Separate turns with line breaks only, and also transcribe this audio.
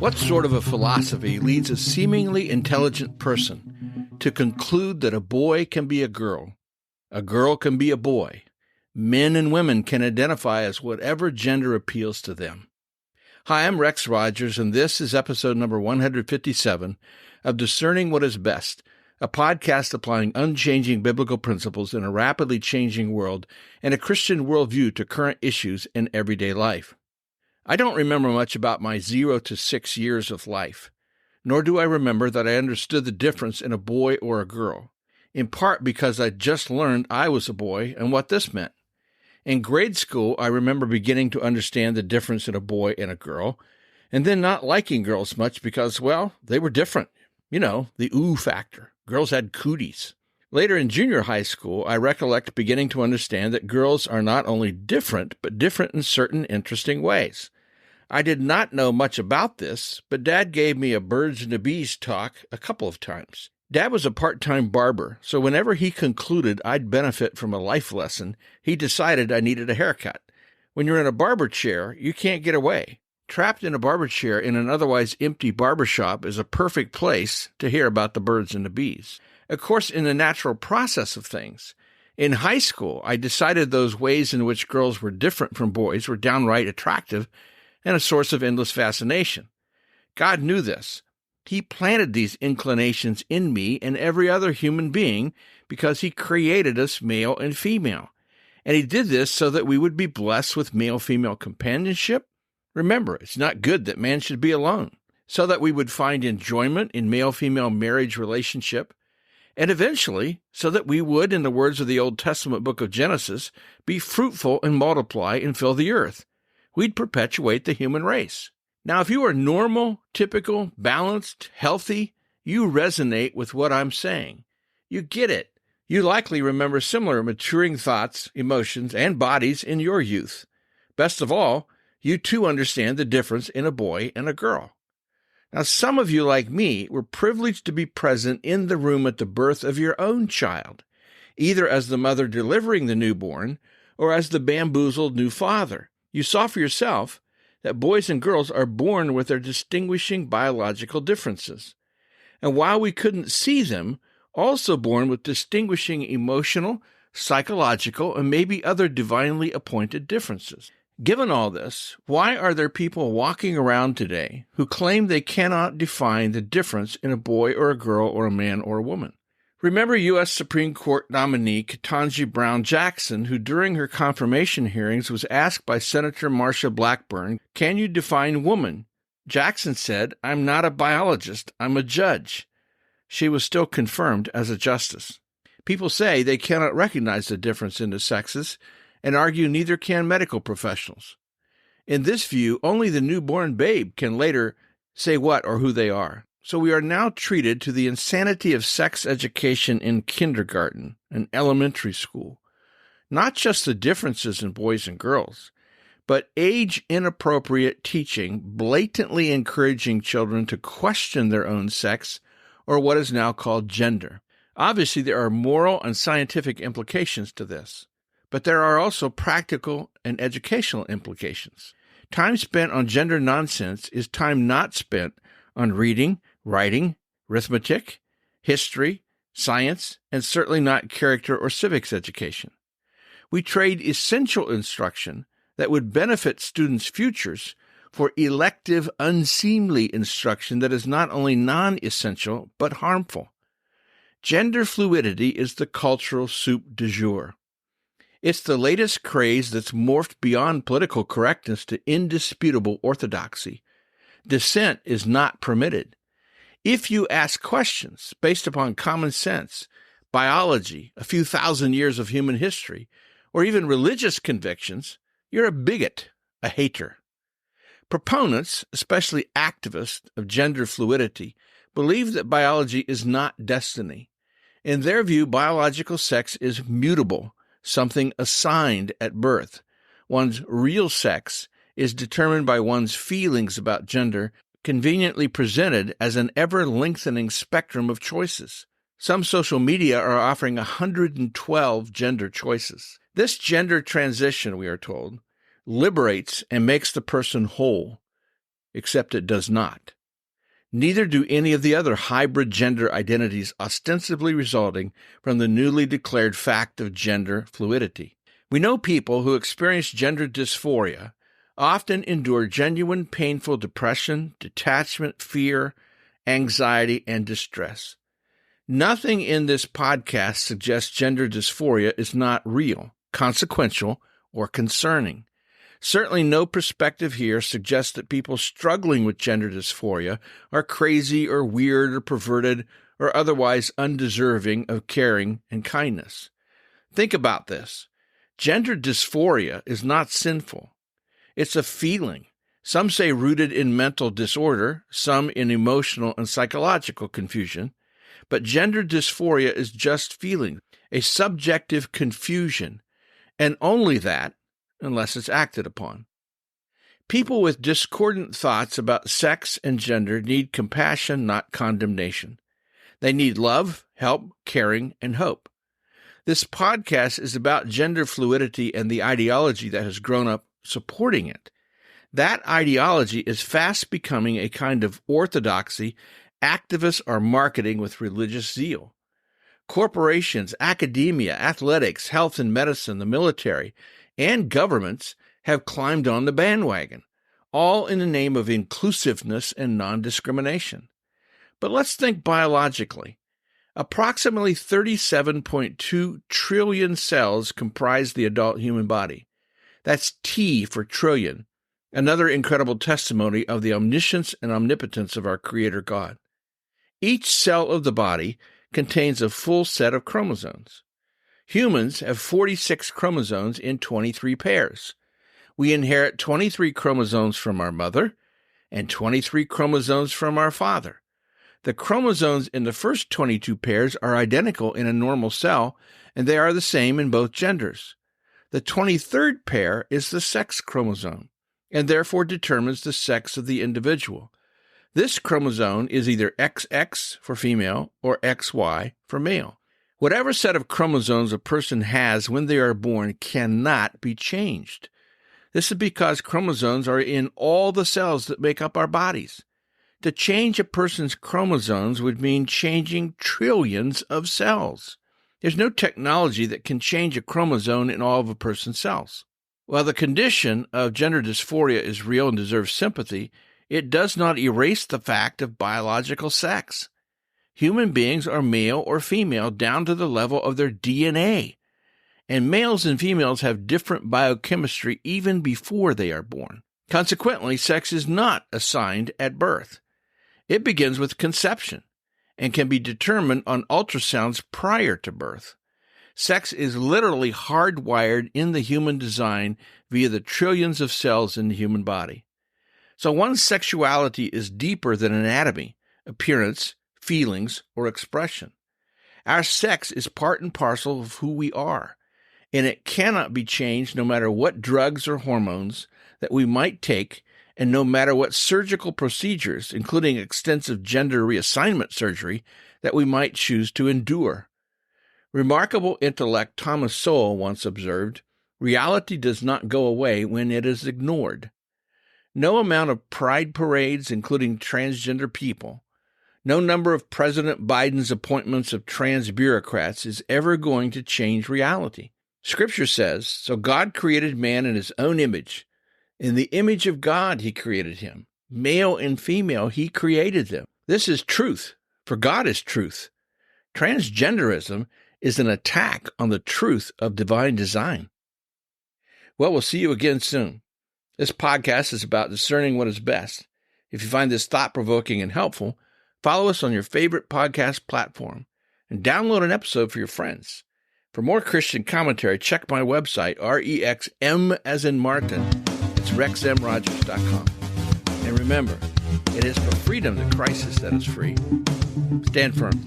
What sort of a philosophy leads a seemingly intelligent person to conclude that a boy can be a girl can be a boy, men and women can identify as whatever gender appeals to them? Hi, I'm Rex Rogers, and this is episode number 157 of Discerning What is Best, a podcast applying unchanging biblical principles in a rapidly changing world and a Christian worldview to current issues in everyday life. I don't remember much about my 0 to 6 years of life, nor do I remember that I understood the difference in a boy or a girl, in part because I just learned I was a boy and what this meant. In grade school, I remember beginning to understand the difference in a boy and a girl, and then not liking girls much because, well, they were different. You know, the ooh factor. Girls had cooties. Later in junior high school, I recollect beginning to understand that girls are not only different, but different in certain interesting ways. I did not know much about this, but Dad gave me a birds and the bees talk a couple of times. Dad was a part-time barber, so whenever he concluded I'd benefit from a life lesson, he decided I needed a haircut. When you're in a barber chair, you can't get away. Trapped in a barber chair in an otherwise empty barber shop is a perfect place to hear about the birds and the bees. Of course, in the natural process of things, in high school, I decided those ways in which girls were different from boys were downright attractive and a source of endless fascination. God knew this. He planted these inclinations in me and every other human being because he created us male and female. And he did this so that we would be blessed with male-female companionship. Remember, it's not good that man should be alone. So that we would find enjoyment in male-female marriage relationship. And eventually, so that we would, in the words of the Old Testament book of Genesis, be fruitful and multiply and fill the earth. We'd perpetuate the human race. Now, if you are normal, typical, balanced, healthy, you resonate with what I'm saying. You get it. You likely remember similar maturing thoughts, emotions, and bodies in your youth. Best of all, you too understand the difference in a boy and a girl. Now, some of you, like me, were privileged to be present in the room at the birth of your own child, either as the mother delivering the newborn or as the bamboozled new father. You saw for yourself that boys and girls are born with their distinguishing biological differences, and while we couldn't see them, also born with distinguishing emotional, psychological, and maybe other divinely appointed differences. Given all this, why are there people walking around today who claim they cannot define the difference in a boy or a girl or a man or a woman? Remember U.S. Supreme Court nominee Ketanji Brown Jackson, who during her confirmation hearings was asked by Senator Marsha Blackburn, "Can you define woman?" Jackson said, "I'm not a biologist, I'm a judge." She was still confirmed as a justice. People say they cannot recognize the difference in the sexes and argue neither can medical professionals. In this view, only the newborn babe can later say what or who they are. So we are now treated to the insanity of sex education in kindergarten and elementary school. Not just the differences in boys and girls, but age-inappropriate teaching, blatantly encouraging children to question their own sex or what is now called gender. Obviously, there are moral and scientific implications to this, but there are also practical and educational implications. Time spent on gender nonsense is time not spent on reading, writing, arithmetic, history, science, and certainly not character or civics education. We trade essential instruction that would benefit students' futures for elective, unseemly instruction that is not only non-essential, but harmful. Gender fluidity is the cultural soup du jour. It's the latest craze that's morphed beyond political correctness to indisputable orthodoxy. Dissent is not permitted. If you ask questions based upon common sense, biology, a few thousand years of human history, or even religious convictions, you're a bigot, a hater. Proponents, especially activists of gender fluidity, believe that biology is not destiny. In their view, biological sex is mutable, something assigned at birth. One's real sex is determined by one's feelings about gender, conveniently presented as an ever-lengthening spectrum of choices. Some social media are offering 112 gender choices. This gender transition, we are told, liberates and makes the person whole, except it does not. Neither do any of the other hybrid gender identities ostensibly resulting from the newly declared fact of gender fluidity. We know people who experience gender dysphoria often endure genuine painful depression, detachment, fear, anxiety, and distress. Nothing in this podcast suggests gender dysphoria is not real, consequential, or concerning. Certainly no perspective here suggests that people struggling with gender dysphoria are crazy or weird or perverted or otherwise undeserving of caring and kindness. Think about this. Gender dysphoria is not sinful. It's a feeling. Some say rooted in mental disorder, some in emotional and psychological confusion. But gender dysphoria is just feeling, a subjective confusion, and only that, unless it's acted upon. People with discordant thoughts about sex and gender need compassion, not condemnation. They need love, help, caring, and hope. This podcast is about gender fluidity and the ideology that has grown up supporting it. That ideology is fast becoming a kind of orthodoxy activists are marketing with religious zeal. Corporations, academia, athletics, health and medicine, the military, and governments have climbed on the bandwagon, all in the name of inclusiveness and non-discrimination. But let's think biologically. Approximately 37.2 trillion cells comprise the adult human body. That's T for trillion, another incredible testimony of the omniscience and omnipotence of our Creator God. Each cell of the body contains a full set of chromosomes. Humans have 46 chromosomes in 23 pairs. We inherit 23 chromosomes from our mother and 23 chromosomes from our father. The chromosomes in the first 22 pairs are identical in a normal cell, and they are the same in both genders. The 23rd pair is the sex chromosome, and therefore determines the sex of the individual. This chromosome is either XX for female or XY for male. Whatever set of chromosomes a person has when they are born cannot be changed. This is because chromosomes are in all the cells that make up our bodies. To change a person's chromosomes would mean changing trillions of cells. There's no technology that can change a chromosome in all of a person's cells. While the condition of gender dysphoria is real and deserves sympathy, it does not erase the fact of biological sex. Human beings are male or female down to the level of their DNA, and males and females have different biochemistry even before they are born. Consequently, sex is not assigned at birth. It begins with conception and can be determined on ultrasounds prior to birth. Sex is literally hardwired in the human design via the trillions of cells in the human body. So one's sexuality is deeper than anatomy, appearance, feelings, or expression. Our sex is part and parcel of who we are, and it cannot be changed no matter what drugs or hormones that we might take, and no matter what surgical procedures, including extensive gender reassignment surgery, that we might choose to endure. Remarkable intellect Thomas Sowell once observed, "Reality does not go away when it is ignored." No amount of pride parades, including transgender people, no number of President Biden's appointments of trans bureaucrats is ever going to change reality. Scripture says, "So God created man in his own image. In the image of God he created him. Male and female he created them." This is truth, for God is truth. Transgenderism is an attack on the truth of divine design. Well, we'll see you again soon. This podcast is about discerning what is best. If you find this thought-provoking and helpful, follow us on your favorite podcast platform and download an episode for your friends. For more Christian commentary, check my website, REXM as in Martin. It's rexmrogers.com. And remember, it is for freedom that Christ has set us free. Stand firm.